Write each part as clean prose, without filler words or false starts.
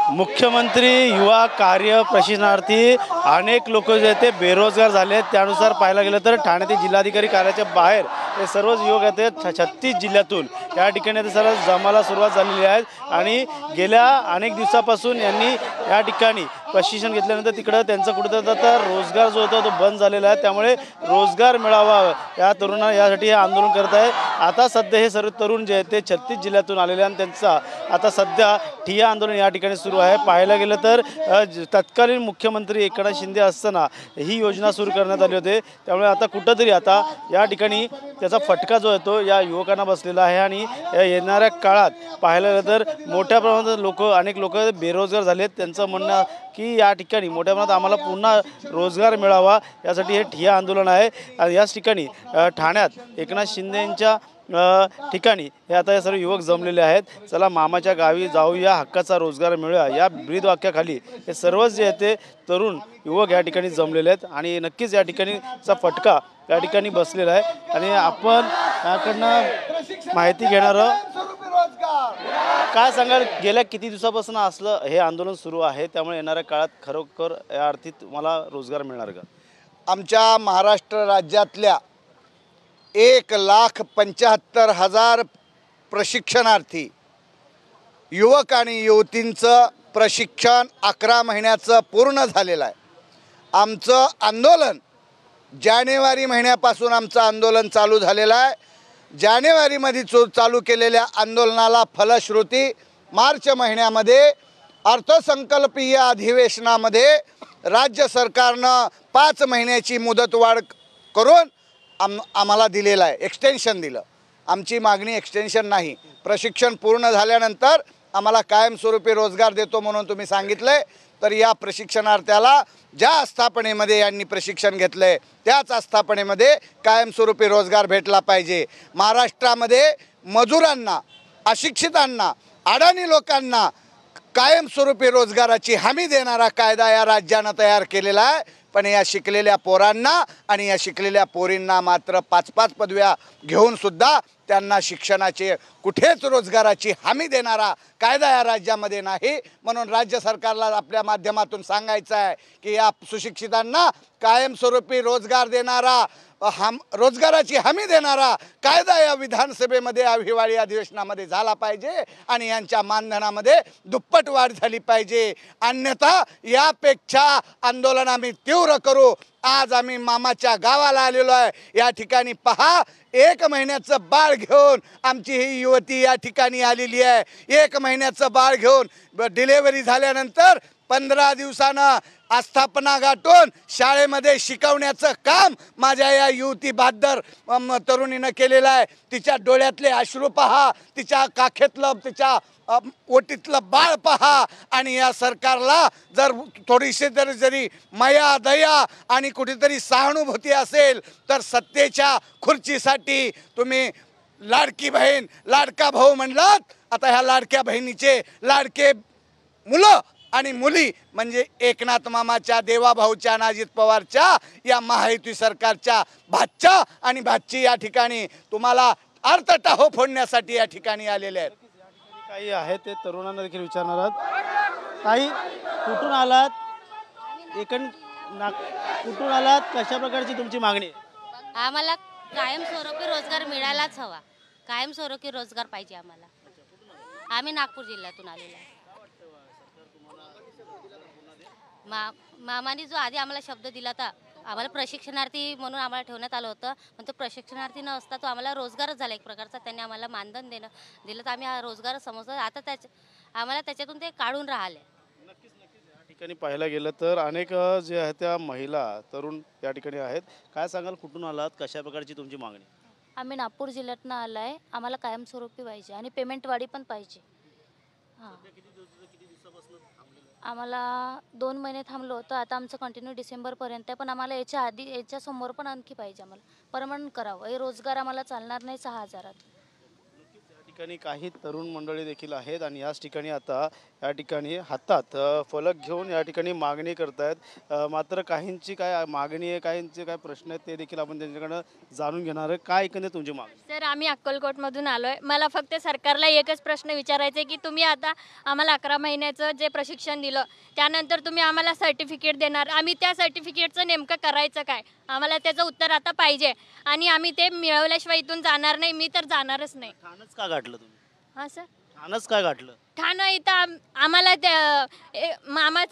मुख्यमंत्री युवा कार्य प्रशिक्षणार्थी अनेक लोक जे ते बेरोजगार झाले आहेत। त्यानुसार पाहायला गेलं तर ठाण्यातील जिल्हाधिकारी कार्यालयाच्या बाहेर हे सर्वच युवक आहेत 36 जिल्ह्यातून या ठिकाणी ते सर्व जमाला सुरुवात झालेली आहे आणि गेल्या अनेक दिवसापासून यांनी या ठिकाणी प्रशिक्षण घेतल्यानंतर तिकडे त्यांचा कुठेतरी आता रोजगार जो होता तो बंद झालेला आहे। त्यामुळे रोजगार मिळावा या तरुणांना यासाठी हे आंदोलन करत आहे। आता सध्या हे सर्व तरुण जे आहेत ते 36 जिल्ह्यातून आलेले आणि त्यांचा आता सध्या ठिय्या आंदोलन या ठिकाणी सुरू आहे। पाहायला गेलं तर तत्कालीन मुख्यमंत्री एकनाथ शिंदे असताना ही योजना सुरू करण्यात आली होती। त्यामुळे आता कुठंतरी आता या ठिकाणी त्याचा फटका जो आहे तो या युवकांना बसलेला आहे आणि येणाऱ्या काळात पाहायला गेलं तर मोठ्या प्रमाणात अनेक लोक बेरोजगार झालेत। त्यांचं म्हणणं की या ठिकाणी मोठ्या प्रमाणात आम्हाला पुन्हा रोजगार मिळावा यासाठी हे ठिय्या आंदोलन आहे। आणि याच ठिकाणी ठाण्यात एकनाथ शिंदेंच्या ठिकाणी हे आता हे सर्व युवक जमलेले आहेत। चला मामाच्या गावी जाऊया, हक्काचा रोजगार मिळूया या ब्रीदवाक्याखाली हे सर्वच जे आहेत ते तरुण युवक या ठिकाणी जमलेले आहेत आणि नक्कीच या ठिकाणीचा फटका या ठिकाणी बसलेला आहे। आणि आपण याकडनं माहिती घेणार काय सांगाल, गेल्या किती दिवसापासून असलं हे आंदोलन सुरू आहे, त्यामुळे येणाऱ्या काळात खरोखर या अर्थी तुम्हाला रोजगार मिळणार का? आमच्या महाराष्ट्र राज्यातल्या 1,75,000 प्रशिक्षणार्थी युवक आणि युवतींचं प्रशिक्षण 11 महिन्याचं पूर्ण झालेलं आहे। आमचं आंदोलन जानेवारी महिन्यापासून आमचं आंदोलन चालू झालेलं आहे। जानेवारीमध्ये चालू केलेल्या आंदोलनाला फलश्रुती मार्च महिन्यामध्ये अर्थसंकल्पीय अधिवेशनामध्ये राज्य सरकारनं 5 महिन्याची मुदतवाढ करून आम्हाला दिलेलं आहे, एक्सटेन्शन दिलं। आमची मागणी एक्सटेन्शन नाही, प्रशिक्षण पूर्ण झाल्यानंतर आम्हाला कायमस्वरूपी रोजगार देतो म्हणून तुम्ही सांगितले। तर या प्रशिक्षणार्थ्याला ज्या आस्थापनेमध्ये यांनी प्रशिक्षण घेतले त्याच आस्थापनेमध्ये कायमस्वरूपी रोजगार भेटला पाहिजे। महाराष्ट्रामध्ये मजुरांना, अशिक्षितांना, अडाणी लोकांना कायमस्वरूपी रोजगाराची हमी देणारा कायदा या राज्यानं तयार केलेला आहे। पण या शिकलेल्या पोरांना आणि या शिकलेल्या पोरींना मात्र 5-5 पदव्या घेऊन सुद्धा त्यांना शिक्षणाचे कुठेच रोजगाराची हमी देणारा कायदा या राज्यामध्ये नाही। म्हणून राज्य सरकारला आपल्या माध्यमातून सांगायचं आहे की या सुशिक्षितांना कायमस्वरूपी रोजगार देणारा रोजगाराची हमी देणारा कायदा या विधानसभेमध्ये हिवाळी अधिवेशनामध्ये झाला पाहिजे आणि यांच्या मानधनामध्ये दुप्पट वाढ झाली पाहिजे। अन्यथा यापेक्षा आंदोलन आम्ही तीव्र करू। आज आम्ही मामाच्या गावाला आलेलो आहे। या ठिकाणी पहा, 1 महिन्याचं बाळ घेऊन आमची ही युवती या ठिकाणी आलेली आहे। 1 महिन्याचं बाळ घेऊन डिलेवरी झाल्यानंतर 15 दिवसानं आस्थापना गाठून शाळेमध्ये शिकवण्याचं काम माझ्या या युवती बहादर तरुणीनं केलेलं आहे। तिच्या डोळ्यातले अश्रू पहा, तिच्या काखेतलं, तिच्या ओटीतलं बाळ पहा। आणि या सरकारला जर थोडीशी जरी माया, दया आणि कुठेतरी सहानुभूती असेल तर सत्तेच्या खुर्चीसाठी तुम्ही लाडकी बहीण, लाडका भाऊ म्हणलात, आता ह्या लाडक्या बहिणीचे लाडके मुलं आणि मुली म्हणजे एकनाथ मामाच्या, देवाभाऊच्या आणि अजित पवारच्या या महायुती सरकारच्या भाच्या आणि भाची या ठिकाणी तुम्हाला अर्थटाहो फोडण्यासाठी या ठिकाणी आलेले आहेत। काही आहे ते तरुणांना देखील विचारणार आहात। काही कुठून आलात, कुठून आलात, कशा प्रकारची तुमची मागणी? आम्हाला कायमस्वरूपी रोजगार मिळायलाच हवा, कायमस्वरूपी रोजगार पाहिजे आम्हाला। आम्ही नागपूर जिल्ह्यातून आलेलो आहे। मामाने जो आधी आम्हाला शब्द दिला होता, आम्हाला प्रशिक्षणार्थी म्हणून आम्हाला ठेवण्यात आलं होतं, पण तो प्रशिक्षणार्थी न असता तो आम्हाला रोजगारच झाला एक प्रकारचा। त्यांनी आम्हाला मानधन दिलं तर आम्ही हा रोजगार समजतो। आता आम्हाला त्याच्यातून ते काढून राहिले। नक्कीच या ठिकाणी पाहायला गेलं तर अनेक जे आहेत त्या महिला तरुण या ठिकाणी आहेत। काय सांगाल, कुठून आलात, कशा प्रकारची तुमची मागणी? आम्ही नागपूर जिल्ह्यातून आलो आहे। आम्हाला कायमस्वरूपी पाहिजे आणि पेमेंट वाढी पण पाहिजे। हां, आम्हाला 2 महिने थांबलो होतं, आता आमचं कंटिन्यू डिसेंबरपर्यंत आहे। पण आम्हाला याच्या आधी, याच्या समोर पण आणखी पाहिजे। आम्हाला परमनंट करावं, हे रोजगार आम्हाला चालणार नाही 6,000त। ठिकाणी काही तरुण मंडळी देखील आहेत आणि याच ठिकाणी आता या ठिकाणी हातात फलक घेऊन या ठिकाणी मागणी करतायत। मात्र काहींची काय मागणी आहे, काहींचे काय प्रश्न आहेत ते देखील आपण त्यांच्याकडनं जाणून घेणार आहे। काय एकंदरीत तुमची मागणी? सर, आम्ही अक्कलकोटमधून आलो आहे। मला फक्त सरकारला एकच प्रश्न विचारायचा आहे की तुम्ही आता आम्हाला 11 महिन्याचं जे प्रशिक्षण दिलं त्यानंतर तुम्ही आम्हाला सर्टिफिकेट देणार, आम्ही त्या सर्टिफिकेटचं नेमकं करायचं काय? आम्हाला त्याचं उत्तर आता पाहिजे आणि आम्ही ते मिळवल्याशिवाय इथून जाणार नाही। मी तर जाणारच नाही। ठाणच का गाठलं तुम्ही? हां सर, ठाणच का गाठलं? ठाणं इथं आम्हाला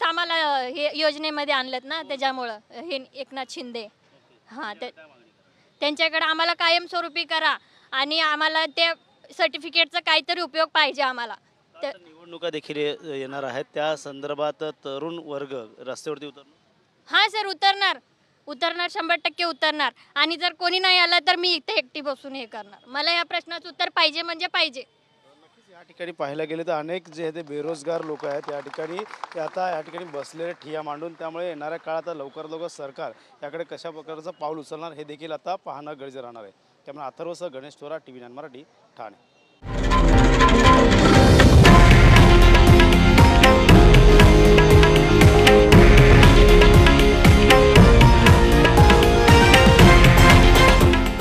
आम्हाला हे योजनेमध्ये आणलेत ना, त्याच्यामुळं हे एकनाथ शिंदे हां त्यांच्याकडे आम्हाला कायमस्वरूपी करा आणि आम्हाला ते सर्टिफिकेटचा काहीतरी उपयोग पाहिजे आम्हाला। आता निवडणुका देखील येणार आहेत, त्या संदर्भात तरुण वर्ग रस्त्यावरती उतरणार? हां सर, उतरणार 100% उतरणार आणि जर कोणी नाही आलं तर मी इथे एकटी बसून हे करणार। मला या प्रश्नाचं उत्तर पाहिजे म्हणजे पाहिजे। या ठिकाणी पाहायला गेले तर अनेक जे ते बेरोजगार लोक आहेत या ठिकाणी ते आता या ठिकाणी बसलेले ठिय्या मांडून, त्यामुळे येणाऱ्या काळात लवकरात लवकर सरकार याकडे कशा प्रकारचं पाऊल उचलणार हे देखील आता पाहणं गरजेचं राहणार आहे। त्यामुळे अथर्वसह गणेश थोरात, TV9 मराठी, ठाणे।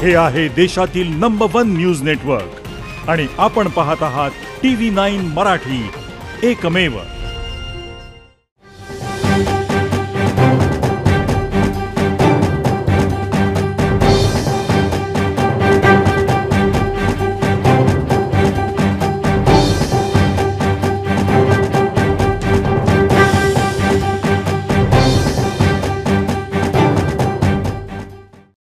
हे आहे देशातील नंबर 1 न्यूज नेटवर्क आणि आपण पाहत आहात TV9 मराठी, एकमेव।